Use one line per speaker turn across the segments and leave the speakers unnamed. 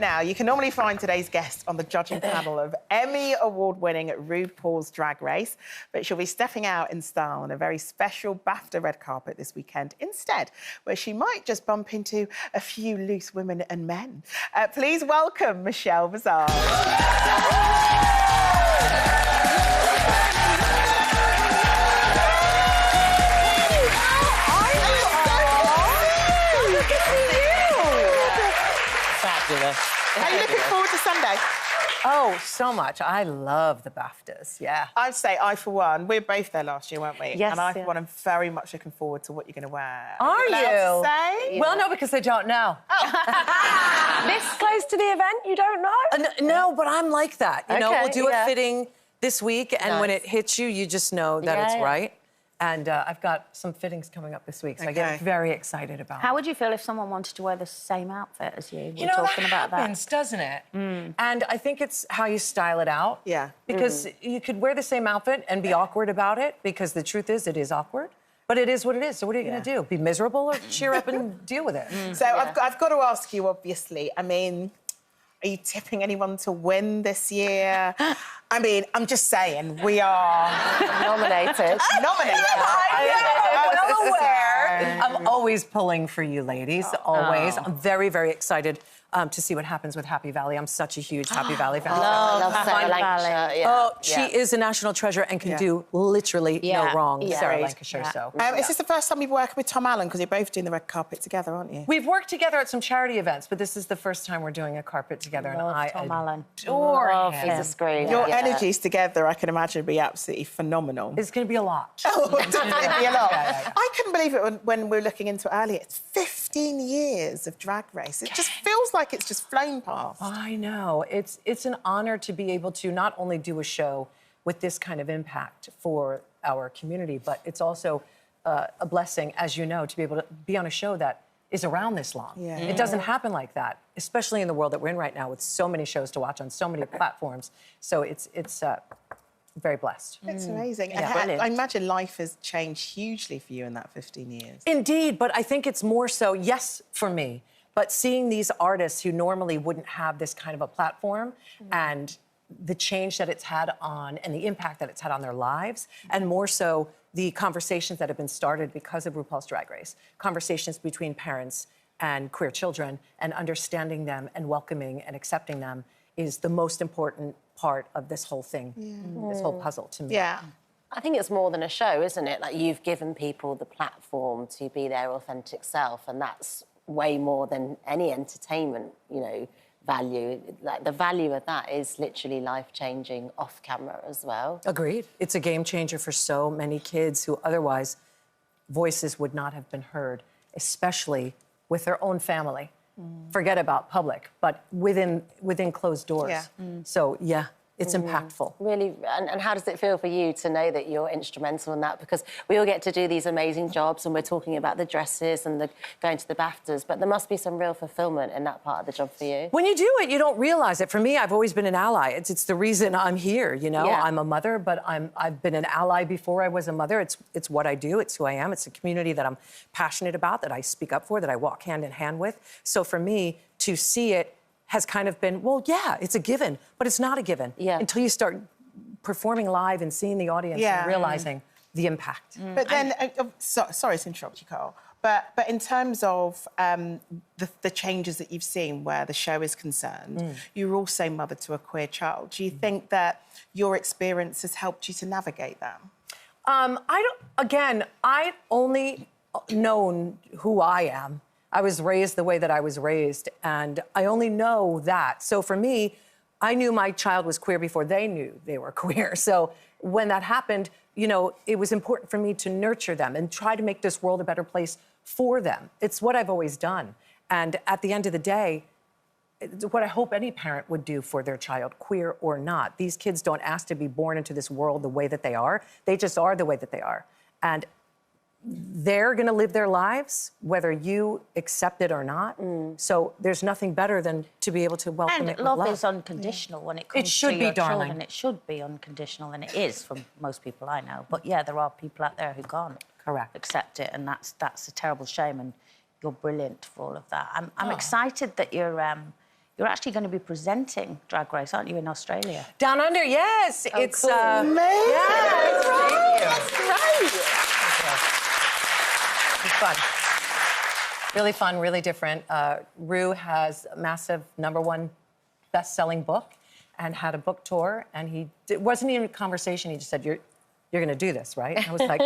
now, you can normally find today's guest on the judging panel of Emmy award-winning RuPaul's Drag Race, but she'll be stepping out in style on a very special BAFTA red carpet this weekend instead, where she might just bump into a few loose women and men. Please welcome Michelle Visage. Are you looking forward to Sunday?
Oh, so much. I love the BAFTAs, yeah.
I'd say I, for one, we were both there last year, weren't we?
Yes,
and I, for one, am very much looking forward to what you're going to wear.
Are you?
allowed to say?
Well, no, because they don't know.
This close to the event, you don't know?
No, but I'm like that. You know,
Okay,
we'll do
yeah.
a fitting this week, and when it hits you, you just know that it's right. And I've got some fittings coming up this week, so I get very excited about it.
How would you feel if someone wanted to wear the same outfit as you?
You know, that happens, doesn't it? And I think it's how you style it out.
Yeah.
Because you could wear the same outfit and be awkward about it, because the truth is, it is awkward. But it is what it is, so what are you going to do? Be miserable or cheer up and deal with it?
So I've got to ask you, obviously, I mean, are you tipping anyone to win this year? I mean, I'm just saying, we are...
Nominated.
Nominated.
I'm aware. I'm always pulling for you, ladies, always. I'm very, very excited to see what happens with Happy Valley. I'm such a huge Happy Valley fan.
Love Sarah Lancashire.
Oh, she is a national treasure and can do literally no wrong, Sarah Lancashire, so...
Is this the first time you've worked with Tom Allen? Because you're both doing the red carpet together, aren't you?
We've worked together at some charity events, but this is the first time we're doing a carpet together, and I
Tom Allen.
adore him.
He's a scream.
Your energies together, I can imagine, would be absolutely phenomenal.
It's going to be a lot.
Oh, it's definitely be a lot.
Yeah.
I couldn't believe it when we were looking into it earlier. It's 15 years of Drag Race. It just feels like it's just flown past.
I know. It's an honour to be able to not only do a show with this kind of impact for our community, but it's also a blessing, as you know, to be able to be on a show that is around this long.
Yeah.
It doesn't happen like that, especially in the world that we're in right now with so many shows to watch on so many platforms. So it's very blessed.
It's amazing.
Yeah.
And I imagine life has changed hugely for you in that 15 years.
Indeed, but I think it's more so, yes, for me, but seeing these artists who normally wouldn't have this kind of a platform and the change that it's had on and the impact that it's had on their lives, and more so the conversations that have been started because of RuPaul's Drag Race, conversations between parents and queer children, and understanding them and welcoming and accepting them is the most important part of this whole thing, this whole puzzle to me.
Yeah.
I think it's more than a show, isn't it? Like, you've given people the platform to be their authentic self, and that's way more than any entertainment, you know, value. Like, the value of that is literally life-changing off camera as well.
Agreed. It's a game changer for so many kids who otherwise voices would not have been heard, especially with their own family. Forget about public, but within closed doors.
Yeah.
So, yeah, it's impactful.
Really, and how does it feel for you to know that you're instrumental in that? Because we all get to do these amazing jobs, and we're talking about the dresses and the going to the BAFTAs, but there must be some real fulfilment in that part of the job for you.
When you do it, you don't realize it. For me, I've always been an ally. It's the reason I'm here, you know?
Yeah.
I'm a mother, but I've been an ally before I was a mother. It's what I do. It's who I am. It's a community that I'm passionate about, that I speak up for, that I walk hand in hand with. So for me, to see it has kind of been, well, yeah, it's a given, but it's not a given until you start performing live and seeing the audience and realising the impact.
But then, sorry to interrupt you, Carl, but in terms of the changes that you've seen where the show is concerned, you're also mother to a queer child. Do you think that your experience has helped you to navigate that?
I only known who I am. I was raised the way that I was raised, and I only know that. So for me, I knew my child was queer before they knew they were queer. So when that happened, you know, it was important for me to nurture them and try to make this world a better place for them. It's what I've always done. And at the end of the day, it's what I hope any parent would do for their child, queer or not. These kids don't ask to be born into this world the way that they are. They just are the way that they are. And they're going to live their lives, whether you accept it or not. So there's nothing better than to be able to welcome it with love.
And love is unconditional when it comes to your children. It should be unconditional, and it is for most people I know. But, yeah, there are people out there who can't accept it, and that's a terrible shame, and you're brilliant for all of that. I'm excited that you're you're actually going to be presenting Drag Race, aren't you, in Australia?
Down Under, yes.
Oh,
it's
cool.
Amazing.
Yeah,
That's right.
It's fun. Really fun, really different. Ru has a massive #1 best-selling book and had a book tour, and it wasn't even a conversation. He just said, you're going to do this, right? And I was like,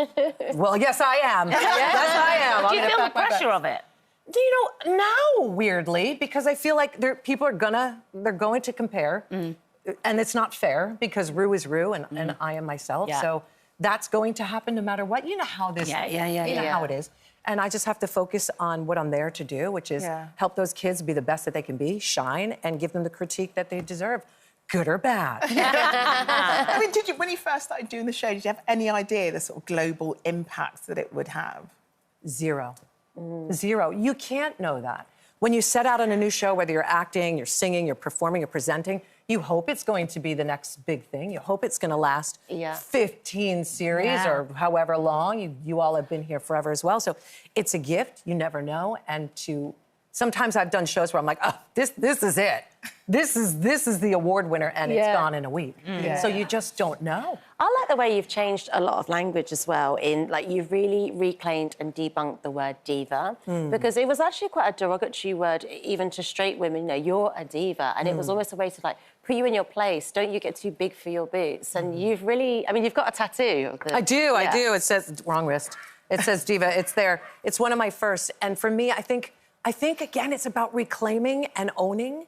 well, yes, I am. Yes, I am.
Do you feel the pressure of it?
You know, now, weirdly, because I feel like people are they're going to compare, and it's not fair because Ru is Ru and I am myself.
Yeah.
So that's going to happen no matter what. You know how this, you know how it is. And I just have to focus on what I'm there to do, which is help those kids be the best that they can be, shine, and give them the critique that they deserve, good or bad.
I mean, when you first started doing the show, did you have any idea the sort of global impact that it would have?
Zero. Zero. You can't know that. When you set out on a new show, whether you're acting, you're singing, you're performing, you're presenting, you hope it's going to be the next big thing. You hope it's going to last 15 series or however long. You all have been here forever as well. So it's a gift. You never know. And sometimes I've done shows where I'm like, oh, this is it. This is the award winner, and it's gone in a week. So you just don't know.
I like the way you've changed a lot of language as well. You've really reclaimed and debunked the word diva because it was actually quite a derogatory word, even to straight women. You know, you're a diva, and it was almost a way to put you in your place. Don't you get too big for your boots? And you've really, I mean, you've got a tattoo.
I do. It says wrong wrist. It says diva. It's there. It's one of my first. And for me, I think again, it's about reclaiming and owning.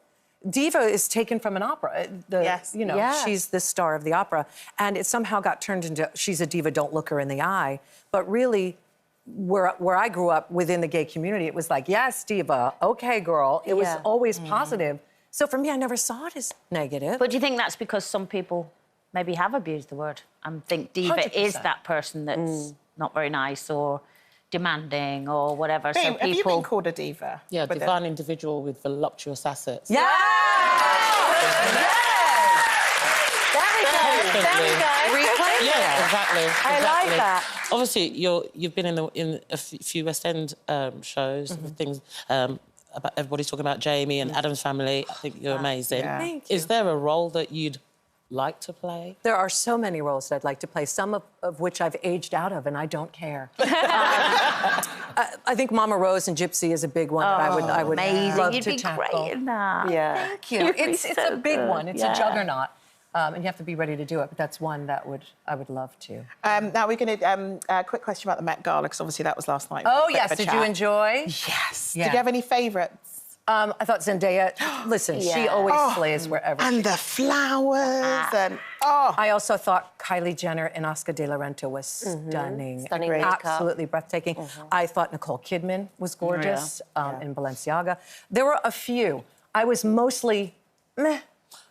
Diva is taken from an opera. She's the star of the opera. And it somehow got turned into, she's a diva, don't look her in the eye. But really, where I grew up within the gay community, it was like, yes, diva, okay, girl. It was always positive. So for me, I never saw it as negative.
But do you think that's because some people maybe have abused the word and think diva
100%.
is that person that's not very nice or demanding or whatever?
Babe,
so people...
have you been called a diva?
Yeah, divine individual with voluptuous assets.
Yeah!
There we go.
Reclaim
Yeah, exactly.
I like that.
Obviously, you've been in a few West End shows, things about everybody's talking about Jamie and Adam's Family. I think you're amazing.
Yeah.
Thank you.
Is there a role that you'd like to play?
There are so many roles that I'd like to play, some of which I've aged out of, and I don't care. I think Mama Rose and Gypsy is a big one that I would
amazing.
love
You'd
to
be
tackle.
great in that.
Yeah.
Thank you. It's a big one. It's a juggernaut. And you have to be ready to do it, but that's one that I would love to.
Now we're going to a quick question about the Met Gala, because obviously that was last night.
Oh yes, did you enjoy?
Yes.
Yeah.
Did you have any favourites?
I thought Zendaya. Listen, she always slays wherever.
And the flowers and
I also thought Kylie Jenner and Oscar de la Renta was stunning, absolutely breathtaking. I thought Nicole Kidman was gorgeous in Balenciaga. There were a few. I was mostly meh.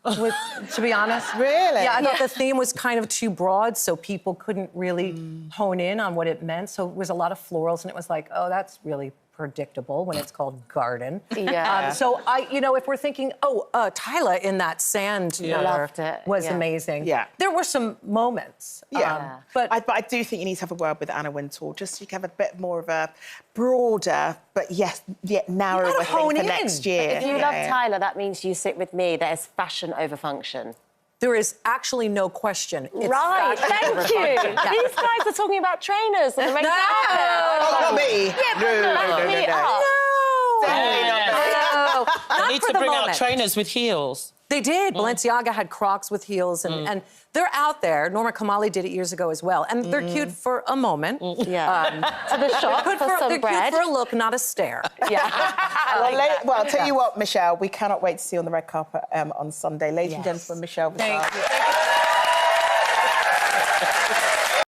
To be honest.
Really?
Yeah, I thought the theme was kind of too broad, so people couldn't really hone in on what it meant. So it was a lot of florals, and it was like, oh, that's really predictable when it's called garden.
Yeah.
So if we're thinking, Tyla in that sand
Loved it.
was amazing.
Yeah.
There were some moments.
But I do think you need to have a word with Anna Wintour, just so you can have a bit more of a broader, but yet narrower thing for next year.
If you love Tyler, that means you sit with me. There's fashion over function.
There is actually no question. It's
right, thank you.
Yeah.
These guys are talking about trainers and the red carpet.
Oh, not me.
Yeah,
No.
They need to bring out trainers with heels.
They did. Balenciaga had Crocs with heels, and they're out there. Norma Kamali did it years ago as well, and they're cute for a moment.
Yeah. To the shop for some
they're
bread.
cute for a look, not a stare.
Yeah.
Well, I'll tell you what, Michelle, we cannot wait to see you on the red carpet on Sunday. Ladies and gentlemen, Michelle Visage.
Thank you.